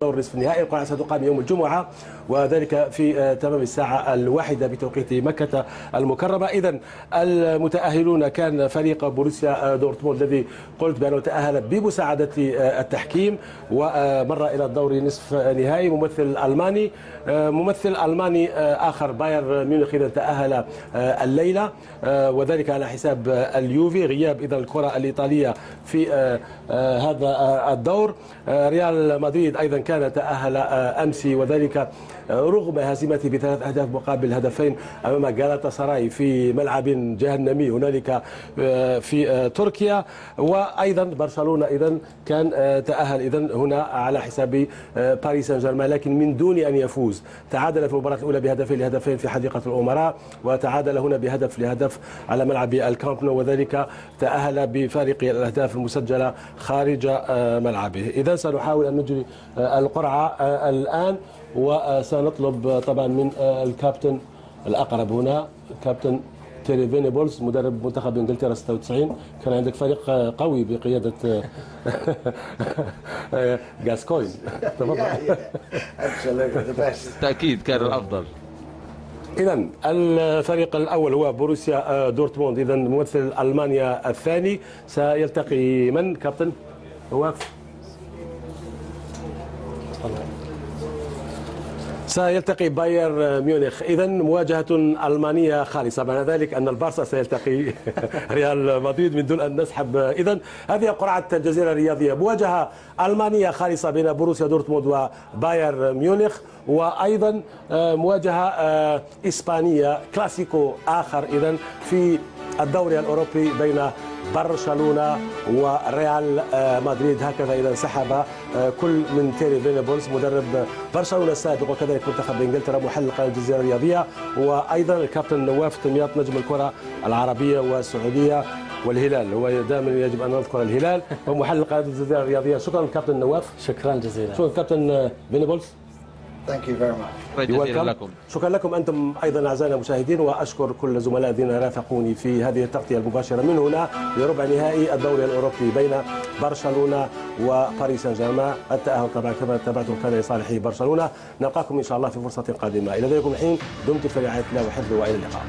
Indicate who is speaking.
Speaker 1: دور نصف النهائي. القرعة ستقام يوم الجمعة وذلك في تمام الساعة 1 بتوقيت مكة المكرمة. إذا المتأهلون كان فريق بروسيا دورتموند الذي قلت بأنه تأهل بمساعدة التحكيم ومر إلى الدور نصف نهائي. ممثل ألماني آخر بايرن ميونخ إذا تأهل الليلة وذلك على حساب اليوفي. غياب إذا الكرة الإيطالية في هذا الدور. ريال مدريد أيضا كان تأهل أمس وذلك رغم هزيمته ب3 أهداف مقابل هدفين أمام غالاتا سراي في ملعب جهنمي هنالك في تركيا. وأيضا برشلونة إذا كان تأهل إذا هنا على حساب باريس سان جيرمان لكن من دون أن يفوز. تعادل في المباراة الأولى بهدفين في حديقة الأمراء وتعادل هنا بهدف على ملعب الكامب نو وذلك تأهل بفارق الأهداف المسجلة خارج ملعبه. إذا سنحاول أن نجري القرعة الآن وسنطلب طبعا من الكابتن الأقرب هنا كابتن تيري فينيبولز مدرب منتخب انجلترا 96. كان عندك فريق قوي بقيادة غاسكوين.
Speaker 2: تأكيد كان الأفضل.
Speaker 1: إذا الفريق الأول هو بروسيا دورتموند. إذا ممثل ألمانيا الثاني سيلتقي من كابتن هو سيلتقي بايرن ميونخ. إذا مواجهة ألمانية خالصة معنى ذلك أن البارسا سيلتقي ريال مدريد من دون أن نسحب. إذا هذه قرعة الجزيرة الرياضية مواجهة ألمانية خالصة بين بروسيا دورتموند وبايرن ميونخ وأيضا مواجهة إسبانية كلاسيكو آخر إذا في الدوري الأوروبي بين برشلونة وريال مدريد. هكذا إذا انسحب كل من تيري فينيبولز مدرب برشلونة السابق وكذلك منتخب انجلترا محلل قناة الجزيرة الرياضية وأيضا الكابتن نواف تمياط نجم الكرة العربية والسعودية والهلال. هو دائما يجب أن نذكر الهلال ومحلل قناة الجزيرة الرياضية. شكرا كابتن نواف.
Speaker 3: شكرا جزيلا.
Speaker 1: شكرا كابتن فينيبولز.
Speaker 4: Thank you very much.
Speaker 1: شكرا لكم أنتم أيضا أعزائنا المشاهدين وأشكر كل زملاء الذين رافقوني في هذه التغطية المباشرة من هنا لربع نهائي الدوري الأوروبي بين برشلونة وباريس سان جيرمان. التأهل طبعا كما تابعتم كان لصالح برشلونة. نلقاكم إن شاء الله في فرصة قادمة. إلى ذلك الحين دمتم في رعاية الله وحفظه وإلى اللقاء.